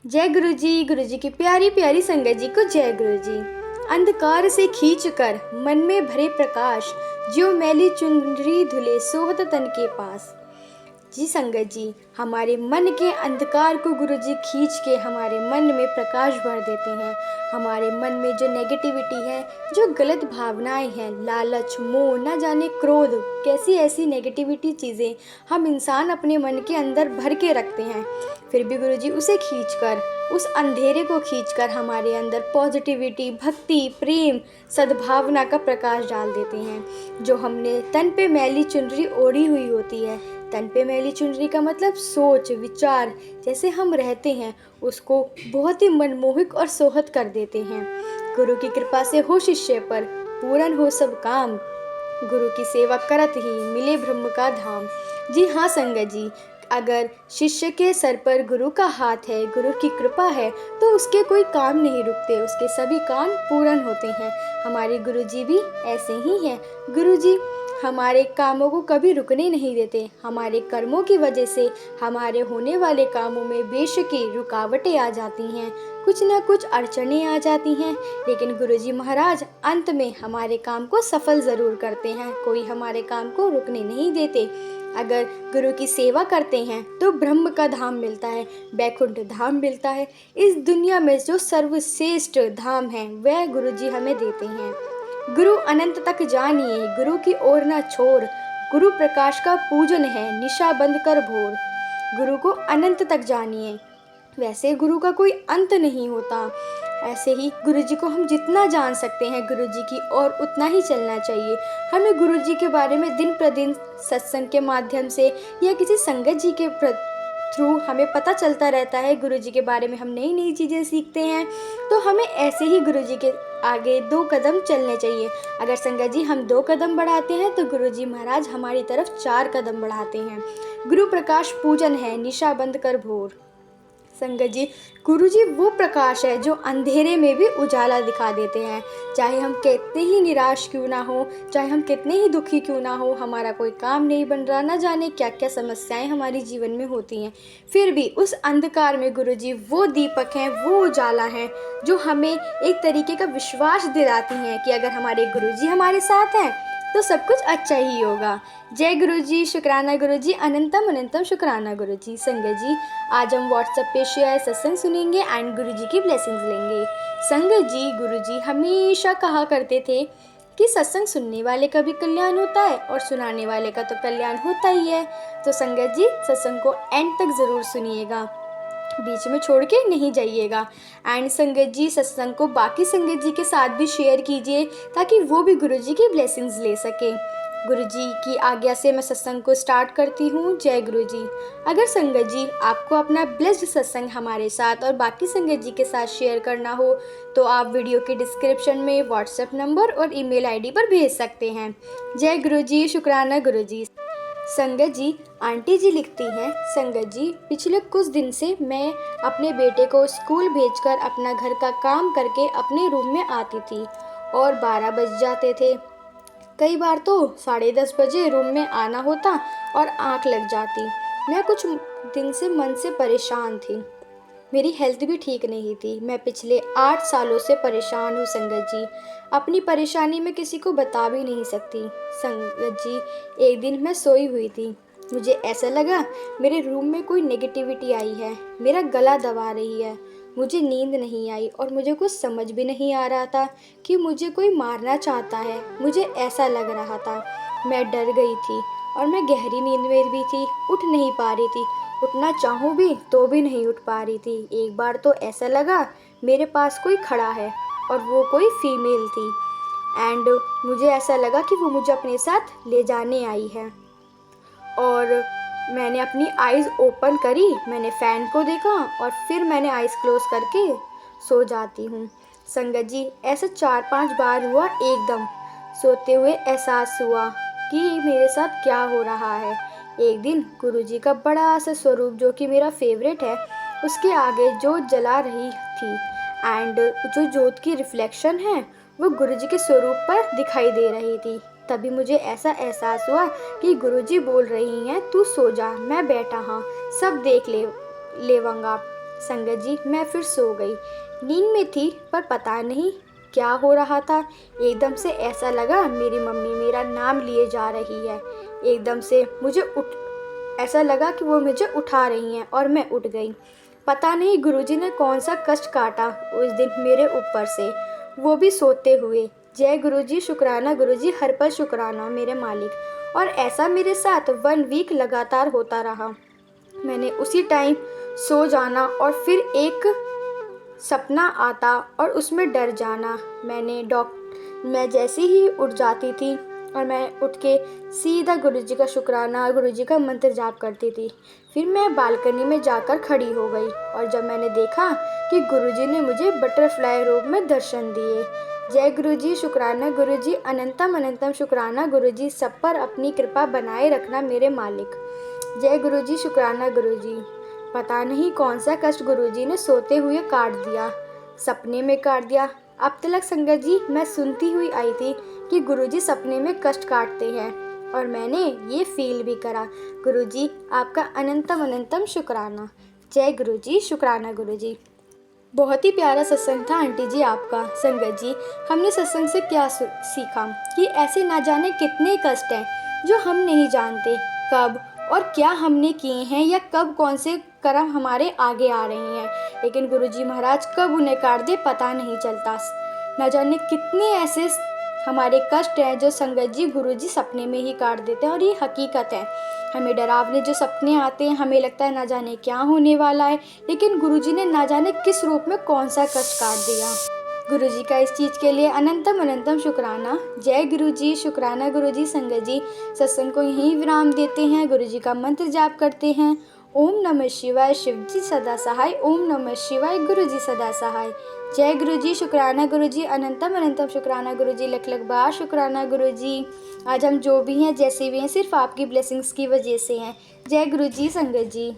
जय गुरु जी की प्यारी प्यारी संगत जी को जय गुरु जी। अंधकार से खींच कर मन में भरे प्रकाश, जो मैली चुनरी धुले सोहत तन के पास। जी संगत जी, हमारे मन के अंधकार को गुरु जी खींच के हमारे मन में प्रकाश भर देते हैं। हमारे मन में जो नेगेटिविटी है, जो गलत भावनाएं हैं, लालच, मोह, न जाने क्रोध, कैसी ऐसी नेगेटिविटी चीज़ें हम इंसान अपने मन के अंदर भर के रखते हैं, फिर भी गुरु जी उसे खींचकर, उस अंधेरे को खींचकर हमारे अंदर पॉजिटिविटी, भक्ति, प्रेम, सद्भावना का प्रकाश डाल देते हैं। जो हमने तन पे मैली चुनरी ओढ़ी हुई होती है, तन पे मैली चुनरी का मतलब सोच विचार, जैसे हम रहते हैं उसको बहुत ही मनमोहक और सोहत कर देते हैं। गुरु की कृपा से हो शिष्य पर, पूर्ण हो सब काम, गुरु की सेवा करत ही मिले ब्रह्म का धाम। जी हाँ संगत जी, अगर शिष्य के सर पर गुरु का हाथ है, गुरु की कृपा है, तो उसके कोई काम नहीं रुकते, उसके सभी काम पूर्ण होते हैं। हमारे गुरु जी भी ऐसे ही हैं। गुरु जी हमारे कामों को कभी रुकने नहीं देते। हमारे कर्मों की वजह से हमारे होने वाले कामों में बेशकी रुकावटें आ जाती हैं, कुछ ना कुछ अड़चनें आ जाती हैं, लेकिन गुरुजी महाराज अंत में हमारे काम को सफल ज़रूर करते हैं। कोई हमारे काम को रुकने नहीं देते। अगर गुरु की सेवा करते हैं तो ब्रह्म का धाम मिलता है, बैकुंठ धाम मिलता है। इस दुनिया में जो सर्वश्रेष्ठ धाम है वह गुरुजी हमें देते हैं। गुरु अनंत तक जानिए, गुरु की ओर न छोड़, गुरु प्रकाश का पूजन है, निशा बंद कर भोर। गुरु को अनंत तक जानिए, वैसे गुरु का कोई अंत नहीं होता। ऐसे ही गुरु जी को हम जितना जान सकते हैं, गुरु जी की ओर उतना ही चलना चाहिए। हमें गुरु जी के बारे में दिन प्रतिदिन सत्संग के माध्यम से या किसी संगत जी के थ्रू हमें पता चलता रहता है। गुरु जी के बारे में हम नई नई चीज़ें सीखते हैं, तो हमें ऐसे ही गुरु जी के आगे 2 कदम चलने चाहिए। अगर संगत जी हम 2 कदम बढ़ाते हैं तो गुरु जी महाराज हमारी तरफ 4 कदम बढ़ाते हैं। गुरु प्रकाश पूजन है, निशा बंद कर भोर। संगत जी, गुरु जी वो प्रकाश है जो अंधेरे में भी उजाला दिखा देते हैं। चाहे हम कितने ही निराश क्यों ना हो, चाहे हम कितने ही दुखी क्यों ना हो, हमारा कोई काम नहीं बन रहा, ना जाने क्या क्या समस्याएं हमारे जीवन में होती हैं, फिर भी उस अंधकार में गुरु जी वो दीपक हैं, वो उजाला हैं जो हमें एक तरीके का विश्वास दिलाती हैं कि अगर हमारे गुरु जी हमारे साथ हैं तो सब कुछ अच्छा ही होगा। जय गुरु जी, शुक्राना गुरु जी, अनंतम अनंतम शुक्राना गुरु जी। संगत जी, आज हम व्हाट्सएप पे शेयर सत्संग सुनेंगे एंड गुरु जी की ब्लेसिंग्स लेंगे। संगत जी, गुरु जी हमेशा कहा करते थे कि सत्संग सुनने वाले का भी कल्याण होता है और सुनाने वाले का तो कल्याण होता ही है। तो संगत जी सत्संग को एंड तक ज़रूर सुनिएगा, बीच में छोड़ के नहीं जाइएगा। एंड संगत जी सत्संग को बाकी संगत जी के साथ भी शेयर कीजिए ताकि वो भी गुरु जी की ब्लेसिंग्स ले सके। गुरु जी की आज्ञा से मैं सत्संग को स्टार्ट करती हूँ। जय गुरु जी। अगर संगत जी आपको अपना ब्लेस्ड सत्संग हमारे साथ और बाकी संगत जी के साथ शेयर करना हो तो आप वीडियो के डिस्क्रिप्शन में व्हाट्सएप नंबर और ईमेल आईडी पर भेज सकते हैं। जय गुरु जी, शुक्राना गुरु जी। संगत जी, आंटी जी लिखती हैं, संगत जी पिछले कुछ दिन से मैं अपने बेटे को स्कूल भेजकर अपना घर का काम करके अपने रूम में आती थी और 12 बज जाते थे। कई बार तो 10:30 बजे रूम में आना होता और आंख लग जाती। मैं कुछ दिन से मन से परेशान थी, मेरी हेल्थ भी ठीक नहीं थी। मैं पिछले 8 सालों से परेशान हूँ संगत जी। अपनी परेशानी मैं किसी को बता भी नहीं सकती। संगत जी, एक दिन मैं सोई हुई थी, मुझे ऐसा लगा मेरे रूम में कोई नेगेटिविटी आई है, मेरा गला दबा रही है। मुझे नींद नहीं आई और मुझे कुछ समझ भी नहीं आ रहा था कि मुझे कोई मारना चाहता है, मुझे ऐसा लग रहा था। मैं डर गई थी और मैं गहरी नींद में भी थी, उठ नहीं पा रही थी, उठना चाहूँ भी तो भी नहीं उठ पा रही थी। एक बार तो ऐसा लगा मेरे पास कोई खड़ा है और वो कोई फीमेल थी एंड मुझे ऐसा लगा कि वो मुझे अपने साथ ले जाने आई है। और मैंने अपनी आइज़ ओपन करी, मैंने फ़ैन को देखा और फिर मैंने आइज़ क्लोज करके सो जाती हूँ। संगत जी, ऐसा 4-5 बार हुआ। एकदम सोते हुए एहसास हुआ कि मेरे साथ क्या हो रहा है। एक दिन गुरुजी का बड़ा सा स्वरूप जो कि मेरा फेवरेट है, उसके आगे जोत जला रही थी एंड जो जोत की रिफ्लेक्शन है वो गुरुजी के स्वरूप पर दिखाई दे रही थी। तभी मुझे ऐसा एहसास हुआ कि गुरुजी बोल रही हैं, तू सो जा, मैं बैठा हाँ, सब देख लेवंगा। संगत जी मैं फिर सो गई। नींद में थी पर पता नहीं क्या हो रहा था। एकदम से ऐसा लगा मेरी मम्मी मेरा नाम लिए जा रही है। एकदम से ऐसा लगा कि वो मुझे उठा रही हैं और मैं उठ गई। पता नहीं गुरुजी ने कौन सा कष्ट काटा उस दिन मेरे ऊपर से, वो भी सोते हुए। जय गुरुजी, शुक्राना गुरुजी, हर पल शुक्राना मेरे मालिक। और ऐसा मेरे साथ 1 वीक लगातार होता रहा। मैंने उसी टाइम सो जाना और फिर एक सपना आता और उसमें डर जाना। मैं जैसे ही उठ जाती थी और मैं उठ के सीधा गुरुजी का शुक्राना और गुरुजी का मंत्र जाप करती थी। फिर मैं बालकनी में जाकर खड़ी हो गई और जब मैंने देखा कि गुरुजी ने मुझे बटरफ्लाई रूप में दर्शन दिए। जय गुरुजी, शुक्राना गुरुजी, अनंतम अनंतम शुक्राना गुरुजी, सब पर अपनी कृपा बनाए रखना मेरे मालिक। जय गुरुजी, शुक्राना गुरुजी। पता नहीं कौन सा कष्ट गुरुजी ने सोते हुए काट दिया, सपने में काट दिया। अब तक संगत जी मैं सुनती हुई आई थी कि गुरुजी सपने में कष्ट काटते हैं और मैंने ये फील भी करा। गुरुजी आपका अनंतम अनंतम शुक्राना। जय गुरुजी, शुक्राना गुरुजी। बहुत ही प्यारा सत्संग था आंटी जी आपका। संगत जी हमने सत्संग से क्या सीखा कि ऐसे ना जाने कितने कष्ट हैं जो हम नहीं जानते कब और क्या हमने किए हैं या कब कौन से कर्म हमारे आगे आ रहे हैं, लेकिन गुरुजी महाराज कब उन्हें काट दे पता नहीं चलता। ना जाने कितने ऐसे हमारे कष्ट हैं जो संगत जी गुरुजी सपने में ही काट देते हैं और ये हकीकत है। हमें डरावने जो सपने आते हैं हमें लगता है ना जाने क्या होने वाला है, लेकिन गुरुजी ने ना जाने किस रूप में कौन सा कष्ट काट दिया। गुरुजी का इस चीज़ के लिए अनंतम अनंतम शुक्राना। जय गुरुजी, शुक्राना गुरुजी। संगत जी सत्संग को यहीं विराम देते हैं, गुरुजी का मंत्र जाप करते हैं। ओम नमः शिवाय, शिवजी सदा सहाय। ओम नमः शिवाय, गुरुजी सदा सहाय। जय गुरुजी, शुक्राना गुरुजी, अनंतम अनंतम शुक्राना गुरुजी, लख लख बार शुक्राना गुरुजी। आज हम जो भी हैं जैसे भी हैं सिर्फ आपकी ब्लेसिंग्स की वजह से हैं। जय गुरुजी संगत जी।